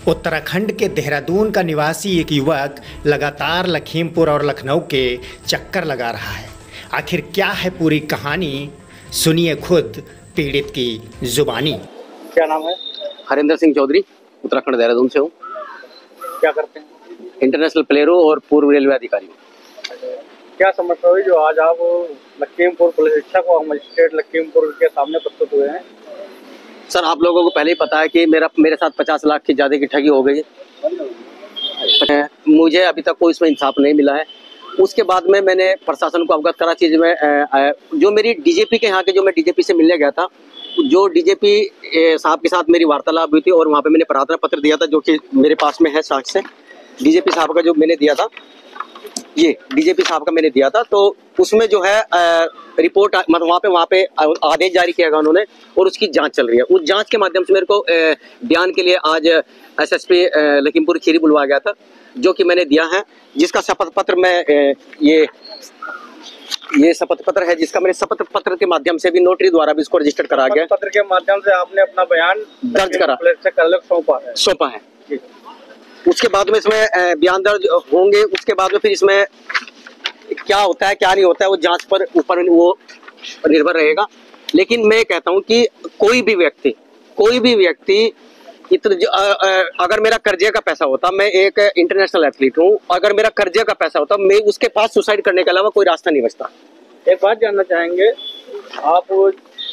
उत्तराखंड के देहरादून का निवासी एक युवक लगातार लखीमपुर और लखनऊ के चक्कर लगा रहा है। आखिर क्या है पूरी कहानी, सुनिए खुद पीड़ित की जुबानी। क्या नाम है? हरिंदर सिंह चौधरी, उत्तराखंड देहरादून से हूँ। क्या करते हैं? इंटरनेशनल प्लेयर हूँ और पूर्व रेलवे अधिकारी हूँ। क्या समस्या हुई जो आज आप लखीमपुर पुलिस अधीक्षक और मजिस्ट्रेट लखीमपुर के सामने प्रस्तुत हुए हैं? सर, आप लोगों को पहले ही पता है कि मेरे साथ 50 लाख की ज़्यादा की ठगी हो गई है। मुझे अभी तक कोई इसमें इंसाफ नहीं मिला है। उसके बाद में मैंने प्रशासन को अवगत करा चीज़ में जो मेरी डीजीपी के यहाँ के जो मैं डीजीपी से मिलने गया था, जो डीजीपी साहब के साथ मेरी वार्तालाप हुई थी और वहाँ पे मैंने प्रार्थना पत्र दिया था जो कि मेरे पास में है साक्ष्य से। डीजीपी साहब का जो मैंने दिया था, ये डीजीपी साहब का मैंने दिया था, तो उसमें जो है रिपोर्ट मतलब वहाँ पे आदेश जारी किया गया उन्होंने और उसकी जांच चल रही है। उस जांच के माध्यम से मेरे को बयान के लिए आज एसएसपी लखीमपुर खीरी बुलवाया गया था, जो कि मैंने दिया है, जिसका शपथ पत्र मैं ये शपथ पत्र है, जिसका मैंने शपथ पत्र के माध्यम से भी नोटरी द्वारा भी इसको रजिस्टर करा गया। पत्र के माध्यम से आपने अपना बयान दर्ज करा सौंपा है। उसके बाद में इसमें बयान दर्ज होंगे। उसके बाद में फिर इसमें क्या होता है क्या नहीं होता है वो जांच पर ऊपर वो निर्भर रहेगा। लेकिन मैं कहता हूं कि कोई भी व्यक्ति अगर मेरा कर्जे का पैसा होता, मैं एक इंटरनेशनल एथलीट हूं, अगर मेरा कर्जे का पैसा होता मैं उसके पास सुसाइड करने के अलावा कोई रास्ता नहीं बचता। एक बात जानना चाहेंगे, आप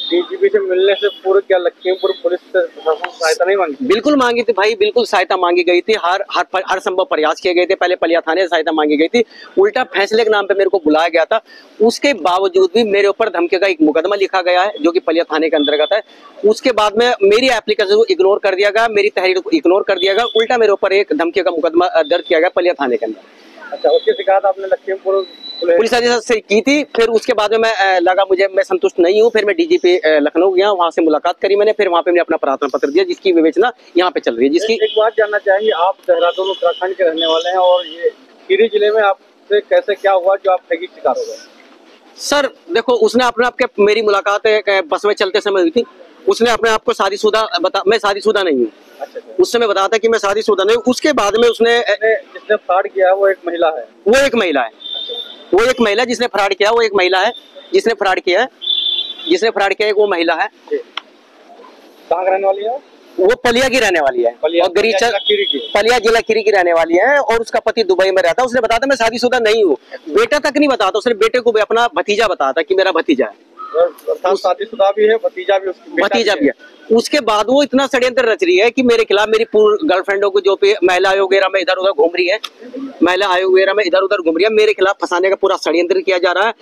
डीजीपी से मिलने से पूर्व क्या लखीमपुर पुलिस से सहायता नहीं मांगी? बिल्कुल मांगी थी भाई, बिल्कुल सहायता मांगी गई थी। हर संभव प्रयास किए गए थे। पहले पलिया थाने से सहायता मांगी गई थी, उल्टा फैसले के नाम पे मेरे को बुलाया गया था। उसके बावजूद भी मेरे ऊपर धमकी का एक मुकदमा लिखा गया है जो कि पलिया थाने के अंतर्गत है। उसके बाद में मेरी एप्लीकेशन को इग्नोर कर दिया गया, मेरी तहरीर को इग्नोर कर दिया गया, उल्टा मेरे ऊपर एक धमकी का मुकदमा दर्ज किया गया पलिया थाने के अंदर। अच्छा, उसकी शिकायत आपने लखीमपुर पुलिस अधीक्षक से की थी। फिर उसके बाद में मैं संतुष्ट नहीं हूँ। फिर मैं डीजीपी लखनऊ गया, वहाँ से मुलाकात करी मैंने। फिर वहाँ पे मैंने अपना प्रार्थना पत्र दिया, जिसकी विवेचना यहाँ पे चल रही है। जिसकी एक बात जानना चाहेंगे, आप देहरादून उत्तराखंड के रहने वाले हैं और ये खीरी जिले में आपसे कैसे क्या हुआ जो आप ठगी शिकार हो गए? सर देखो, उसने अपने आप के मेरी मुलाकात बस में चलते समय हुई थी। उसने अपने आप को शादीशुदा मैं शादीशुदा नहीं हूँ। उस समय बताया था कि मैं शादीशुदा नहीं हूँ। उसके बाद में जिसने फ्रॉड किया वो एक महिला है। वो एक महिला जिसने फ्रॉड किया, वो एक महिला है जिसने फ्रॉड किया है, वो महिला है। कहाँ रहने वाली है? वो पलिया की रहने वाली है, और पलिया जिला खीरी की रहने वाली है, और उसका पति दुबई में रहता है। उसने बताया था मैं शादीशुदा नहीं हूँ। बेटा तक नहीं बताता, उसने बेटे को भी अपना भतीजा बताया था कि मेरा भतीजा है। शादीशुदा भी है, भतीजा भी है। उसके बाद वो इतना षड्यंत्र रच रही है कि मेरे खिलाफ मेरी पूर्व गर्लफ्रेंडों को जो महिला आयोग वगैरह में इधर उधर घूम रही है, मेरे खिलाफ फंसाने का पूरा षड्यंत्र किया जा रहा है।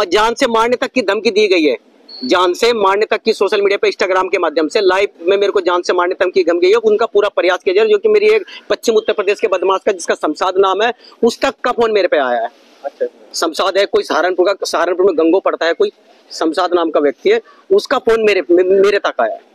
जान से मारने तक की धमकी दी गई है, जान से मारने तक की सोशल मीडिया पे इंस्टाग्राम के माध्यम से लाइव में मेरे को जान से मारने तक की धमकी है। उनका पूरा प्रयास किया जा रहा है, जो कि मेरी एक पश्चिम उत्तर प्रदेश के बदमाश का जिसका शमशाद नाम है, उस तक का फोन मेरे पे आया है। अच्छा, शमशाद है कोई सहारनपुर में गंगो पड़ता है, कोई शमशाद नाम का व्यक्ति है, उसका फोन मेरे तक आया है।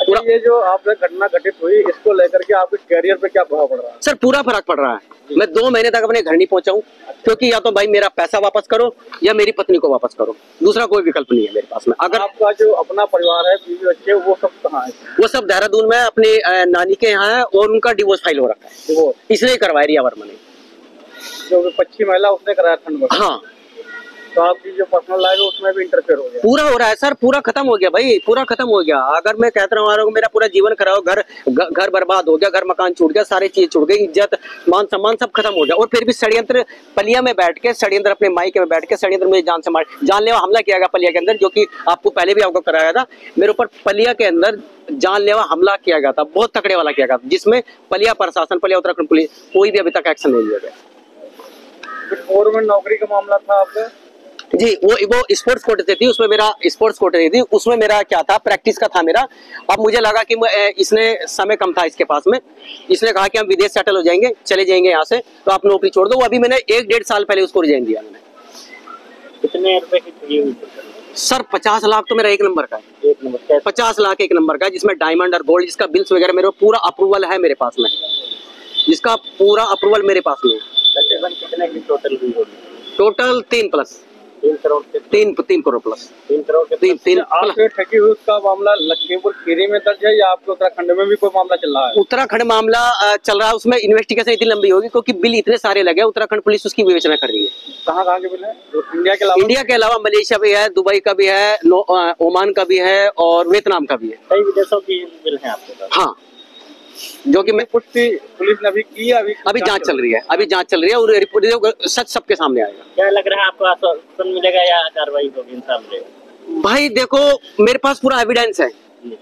पूरा ये जो आपने घटना घटित हुई, इसको लेकर के आपके कैरियर पे क्या प्रभाव पड़ रहा है? सर पूरा फर्क पड़ रहा है। मैं 2 महीने तक अपने घर नहीं पहुंचा हूँ, क्योंकि या तो भाई मेरा पैसा वापस करो या मेरी पत्नी को वापस करो, दूसरा कोई विकल्प नहीं है मेरे पास में। अगर आपका जो अपना परिवार है, बीवी बच्चे, वो सब कहाँ है? वो सब देहरादून में अपनी नानी के यहाँ है, और उनका डिवोर्स फाइल हो रखा है, इसलिए करवाया रिया वर्मा ने, जो पश्चिमी महिला उसने कराया ठंड में। हाँ, तो आपकी जो पर्सनल लाइफ है उसमें भी इंटरफेयर हो गया? पूरा हो रहा है सर, पूरा खत्म हो गया भाई, पूरा खत्म हो गया। अगर मैं कहता हूँ मेरा पूरा जीवन खराब, घर बर्बाद हो गया, घर मकान छूट गया, सारी चीज छूट गई, इज्जत मान सम्मान सब खत्म हो गया। और फिर भी षड्यंत्र पलिया में बैठ के, षड्यंत्र अपने मायके में बैठ के षड्यंत्र मुझे जान से मार, जानलेवा हमला किया गया पलिया के अंदर, जो कि आपको पहले भी अवगत कराया था। मेरे ऊपर पलिया के अंदर जानलेवा हमला किया गया था, बहुत तकड़े वाला किया गया था, जिसमें पलिया प्रशासन, पलिया उत्तराखंड पुलिस कोई भी अभी तक एक्शन नहीं लिया गया। गवर्नमेंट नौकरी का मामला था आपका? जी, वो स्पोर्ट्स कोटे थी, उसमें मेरा स्पोर्ट्स कोटे थी, उसमें मेरा क्या था, प्रैक्टिस का था मेरा। अब मुझे लगा कि इसने समय कम था इसके पास में, इसने कहा कि हम विदेश सेटल हो जाएंगे, चले जाएंगे यहाँ से, तो आप नौकरी छोड़ दो। वो अभी मैंने 1-1.5 साल पहले उसको रिजाइन दिया मैंने। कितने रुपए की ठगी हुई? सर 50 लाख तो मेरा एक नंबर का है, 50 लाख एक नंबर का है, जिसमें डायमंड और गोल्ड, जिसका बिल्स वगैरह मेरे पूरा अप्रूवल है मेरे पास में, जिसका पूरा अप्रूवल मेरे पास में। कितने की टोटल हुई होगी? टोटल 3+। 3 करोड़ के 3 करोड़ प्लस 3 करोड़ के तीन आपसे ठगी हुई उसका मामला लखीमपुर खीरी में दर्ज है या आपके उत्तराखंड में भी कोई मामला चल रहा है? उत्तराखंड मामला चल रहा है, उसमें इन्वेस्टिगेशन इतनी लंबी होगी क्योंकि बिल इतने सारे लगे, उत्तराखंड पुलिस उसकी विवेचना कर रही है। कहाँ के बिल है? इंडिया के अलावा? इंडिया के अलावा मलेशिया भी है, दुबई का भी है, ओमान का भी है और वियतनाम का भी है। कई विदेशों की बिल है आपके पास? हाँ, जो कि मैं पुष्टि पुलिस ने अभी की है, अभी जांच चल रही है, अभी जांच चल रही है और रिपोर्ट सच सबके सामने आएगा। क्या लग रहा है आपको, आश्वासन मिलेगा या कार्रवाई होगी? इंसाफ मिलेगा? भाई देखो, मेरे पास पूरा एविडेंस है,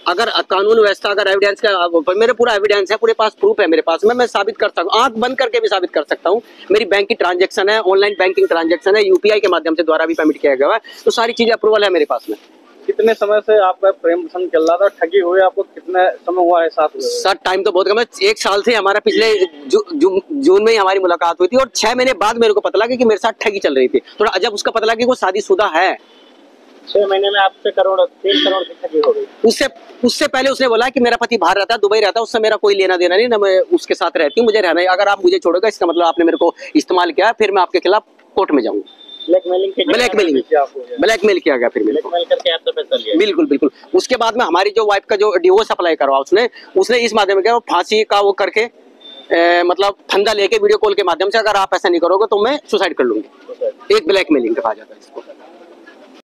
अगर कानून व्यवस्था अगर एविडेंस का मेरे पूरा एविडेंस है, पूरे पास प्रूफ है मेरे पास में, मैं साबित कर सकता हूँ, आंख बंद करके भी साबित कर सकता हूँ। मेरी बैंक की ट्रांजैक्शन है, ऑनलाइन बैंकिंग ट्रांजैक्शन है, यूपीआई के माध्यम से द्वारा भी पेमेंट किया गया है, तो सारी चीजें अप्रूवल है मेरे पास में। कितने समय से आपका प्रेम प्रसंग चल रहा था? ठगी हुए आपको कितने समय हुआ है साथ? सर टाइम तो बहुत कम है, 1 साल से हमारा पिछले जून में ही हमारी मुलाकात हुई थी और 6 महीने बाद मेरे को पता लगा कि मेरे साथ ठगी चल रही थी। थोड़ा अजब उसका पता लगा कि वो शादीशुदा है। 6 महीने में आपसे 3 करोड़ की ठगी हो गई। उससे पहले उसने बोला कि मेरा पति बाहर रहता है, दुबई रहता है, उससे मेरा कोई लेना देना नहीं, ना मैं उसके साथ रहती हूँ, मुझे रहना है, अगर आप मुझे छोड़ोगे इसका मतलब आपने मेरे को इस्तेमाल किया, फिर मैं आपके खिलाफ कोर्ट में जाऊंगा। ब्लैकमेल किया गया, फिर मेरे को करके आपसे पैसा लिया। बिल्कुल। उसके बाद में हमारी जो वाइफ का जो डिवोर्स अप्लाई करवा उसने इस माध्यम में फांसी का वो करके मतलब फंदा लेके वीडियो कॉल के माध्यम से, अगर आप ऐसा नहीं करोगे तो मैं सुसाइड कर लूंगी। एक ब्लैकमेलिंग कहा जाता है इसको।